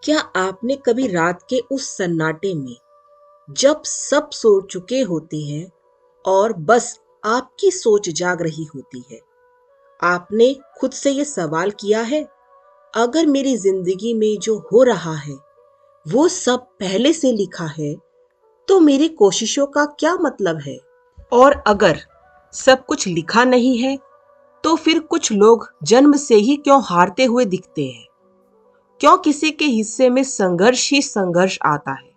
क्या आपने कभी रात के उस सन्नाटे में, जब सब सो चुके होते हैं और बस आपकी सोच जाग रही होती है, आपने खुद से ये सवाल किया है, अगर मेरी जिंदगी में जो हो रहा है वो सब पहले से लिखा है, तो मेरी कोशिशों का क्या मतलब है? और अगर सब कुछ लिखा नहीं है, तो फिर कुछ लोग जन्म से ही क्यों हारते हुए दिखते हैं? क्यों किसी के हिस्से में संघर्ष ही संघर्ष आता है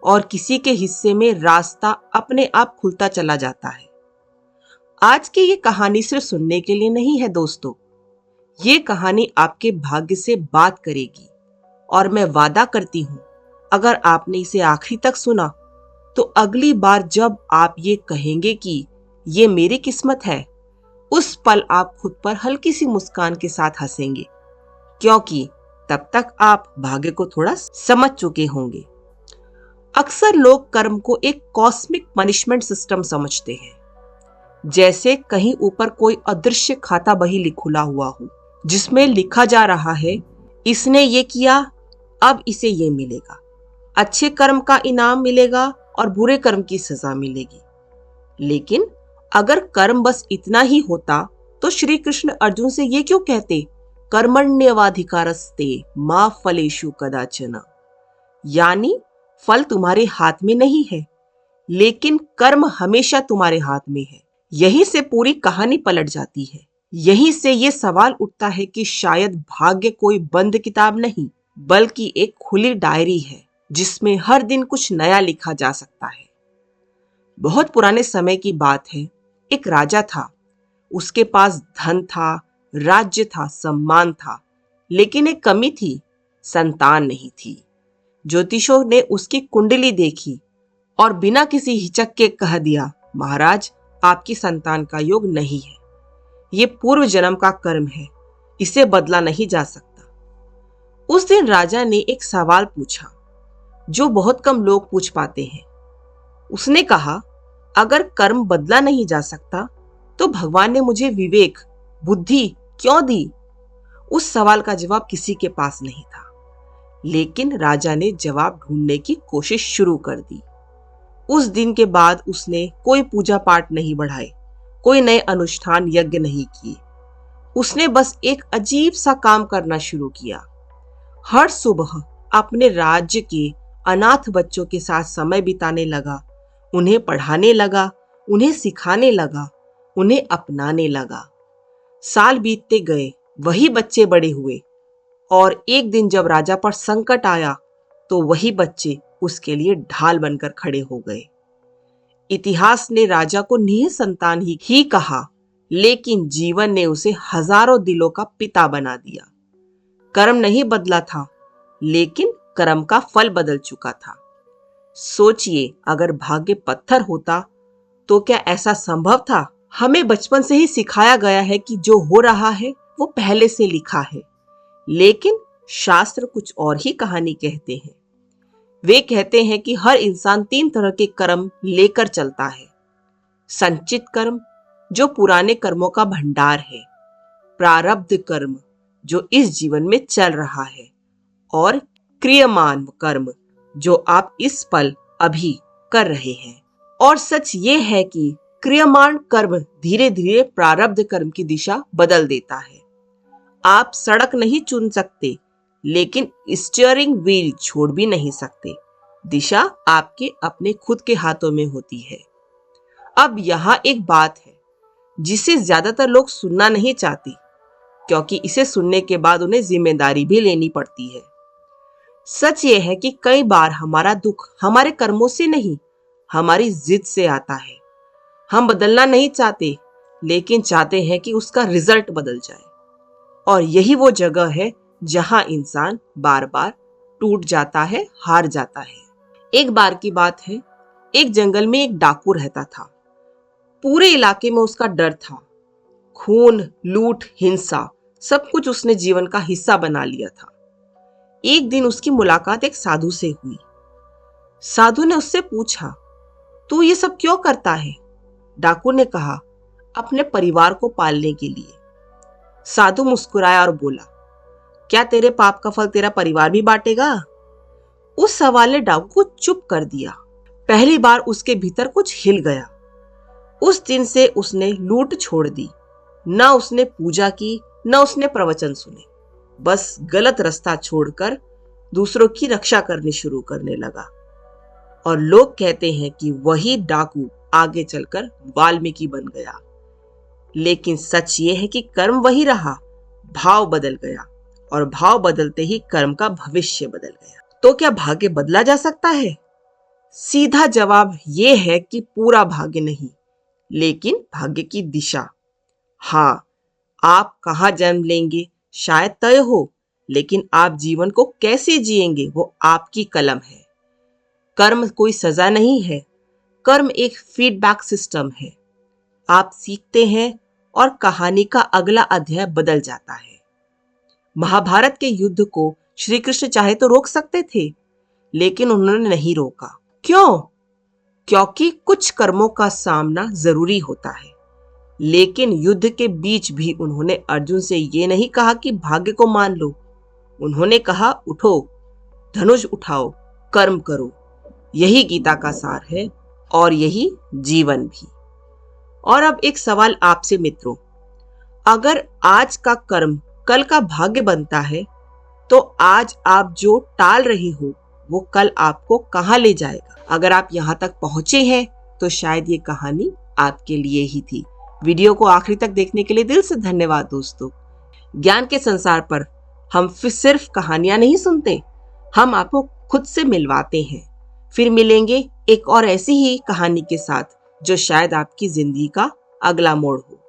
और किसी के हिस्से में रास्ता अपने आप खुलता चला जाता है? आज की ये कहानी सिर्फ सुनने के लिए नहीं है दोस्तों। ये कहानी आपके भाग्य से बात करेगी और मैं वादा करती हूँ, अगर आपने इसे आखिरी तक सुना तो अगली बार जब आप ये कहेंगे कि ये मेरी किस्मत है, उस पल आप खुद पर हल्की सी मुस्कान के साथ हंसेंगे, क्योंकि तब तक आप भाग्य को थोड़ा समझ चुके होंगे। अक्सर लोग कर्म को एक कॉस्मिक पनिशमेंट सिस्टम समझते हैं, जैसे कहीं ऊपर कोई अदृश्य खाता बही खुला हुआ हो, जिसमें लिखा जा रहा है, इसने ये किया, अब इसे ये मिलेगा। अच्छे कर्म का इनाम मिलेगा और बुरे कर्म की सजा मिलेगी। लेकिन अगर कर्म बस इतना ही होता तो श्री कृष्ण अर्जुन से ये क्यों कहते, कर्मण्यवाधिकारस्ते मा फलेषु कदाचन, यानी फल तुम्हारे हाथ में नहीं है, लेकिन कर्म हमेशा तुम्हारे हाथ में है। यहीं से पूरी कहानी पलट जाती है। यहीं से ये सवाल उठता है कि शायद भाग्य कोई बंद किताब नहीं, बल्कि एक खुली डायरी है, जिसमें हर दिन कुछ नया लिखा जा सकता है। बहुत पुराने समय की बात है। एक राजा था। उसके पास धन था, राज्य था, सम्मान था, लेकिन एक कमी थी, संतान नहीं थी। ज्योतिषों ने उसकी कुंडली देखी और बिना किसी हिचक के कह दिया, महाराज, आपकी संतान का योग नहीं है। ये पूर्व जन्म का कर्म है, इसे बदला नहीं जा सकता। उस दिन राजा ने एक सवाल पूछा जो बहुत कम लोग पूछ पाते हैं। उसने कहा, अगर कर्म बदला नहीं जा सकता तो भगवान ने मुझे विवेक, बुद्धि क्यों दी? उस सवाल का जवाब किसी के पास नहीं था, लेकिन राजा ने जवाब ढूंढने की कोशिश शुरू कर दी। उस दिन के बाद उसने कोई पूजा पाठ नहीं बढ़ाए, कोई नए अनुष्ठान यज्ञ नहीं किए। उसने बस एक अजीब सा काम करना शुरू किया। हर सुबह अपने राज्य के अनाथ बच्चों के साथ समय बिताने लगा, उन्हें पढ़ाने लगा, उन्हें सिखाने लगा, उन्हें अपनाने लगा। साल बीतते गए, वही बच्चे बड़े हुए और एक दिन जब राजा पर संकट आया तो वही बच्चे उसके लिए ढाल बनकर खड़े हो गए। इतिहास ने राजा को निःसंतान ही कहा, लेकिन जीवन ने उसे हजारों दिलों का पिता बना दिया। कर्म नहीं बदला था, लेकिन कर्म का फल बदल चुका था। सोचिए, अगर भाग्य पत्थर होता तो क्या ऐसा संभव था? हमें बचपन से ही सिखाया गया है कि जो हो रहा है वो पहले से लिखा है, लेकिन शास्त्र कुछ और ही कहानी कहते हैं। वे कहते हैं कि हर इंसान 3 तरह के कर्म लेकर चलता है। संचित कर्म, जो पुराने कर्मों का भंडार है, प्रारब्ध कर्म, जो इस जीवन में चल रहा है, और क्रियमान कर्म, जो आप इस पल अभी कर रहे हैं। और सच ये है कि क्रियमान कर्म धीरे धीरे प्रारब्ध कर्म की दिशा बदल देता है। आप सड़क नहीं चुन सकते, लेकिन स्टीयरिंग व्हील छोड़ भी नहीं सकते। दिशा आपके अपने खुद के हाथों में होती है। अब यहाँ एक बात है जिसे ज्यादातर लोग सुनना नहीं चाहते, क्योंकि इसे सुनने के बाद उन्हें जिम्मेदारी भी लेनी पड़ती है। सच ये है कि कई बार हमारा दुख हमारे कर्मों से नहीं, हमारी जिद से आता है। हम बदलना नहीं चाहते, लेकिन चाहते हैं कि उसका रिजल्ट बदल जाए। और यही वो जगह है जहां इंसान बार बार टूट जाता है, हार जाता है। एक बार की बात है, एक जंगल में एक डाकू रहता था। पूरे इलाके में उसका डर था। खून, लूट, हिंसा, सब कुछ उसने जीवन का हिस्सा बना लिया था। एक दिन उसकी मुलाकात एक साधु से हुई। साधु ने उससे पूछा, तू ये सब क्यों करता है? डाकू ने कहा, अपने परिवार को पालने के लिए। साधु मुस्कुराया और बोला, क्या तेरे पाप का फल तेरा परिवार भी बांटेगा? उस सवाल ने डाकू को चुप कर दिया। पहली बार उसके भीतर कुछ हिल गया। उस दिन से उसने लूट छोड़ दी। न उसने पूजा की, न उसने प्रवचन सुने। बस गलत रास्ता छोड़कर दूसरों की रक्षा करनी शुरू करने लगा। और लोग कहते हैं कि वही डाकू आगे चलकर वाल्मीकि बन गया। लेकिन सच ये है कि कर्म वही रहा, भाव बदल गया, और भाव बदलते ही कर्म का भविष्य बदल गया। तो क्या भाग्य बदला जा सकता है? सीधा जवाब ये है कि पूरा भाग्य नहीं, लेकिन भाग्य की दिशा। हाँ, आप कहाँ जन्म लेंगे शायद तय हो, लेकिन आप जीवन को कैसे जिएंगे वो आपकी कलम है। कर्म कोई सजा नहीं है, कर्म एक फीडबैक सिस्टम है। आप सीखते हैं और कहानी का अगला अध्याय बदल जाता है। महाभारत के युद्ध को श्री कृष्ण चाहे तो रोक सकते थे, लेकिन उन्होंने नहीं रोका। क्यों? क्योंकि कुछ कर्मों का सामना जरूरी होता है। लेकिन युद्ध के बीच भी उन्होंने अर्जुन से ये नहीं कहा कि भाग्य को मान लो। उन्होंने कहा, उठो, धनुष उठाओ, कर्म करो। यही गीता का सार है और यही जीवन भी। और अब एक सवाल आपसे मित्रों, अगर आज का कर्म कल का भाग्य बनता है, तो आज आप जो टाल रहे हो वो कल आपको कहां ले जाएगा? अगर आप यहां तक पहुंचे हैं तो शायद ये कहानी आपके लिए ही थी। वीडियो को आखिरी तक देखने के लिए दिल से धन्यवाद दोस्तों। ज्ञान के संसार पर हम सिर्फ कहानियां नहीं सुनते, हम आपको खुद से मिलवाते हैं। फिर मिलेंगे एक और ऐसी ही कहानी के साथ जो शायद आपकी जिंदगी का अगला मोड़ हो।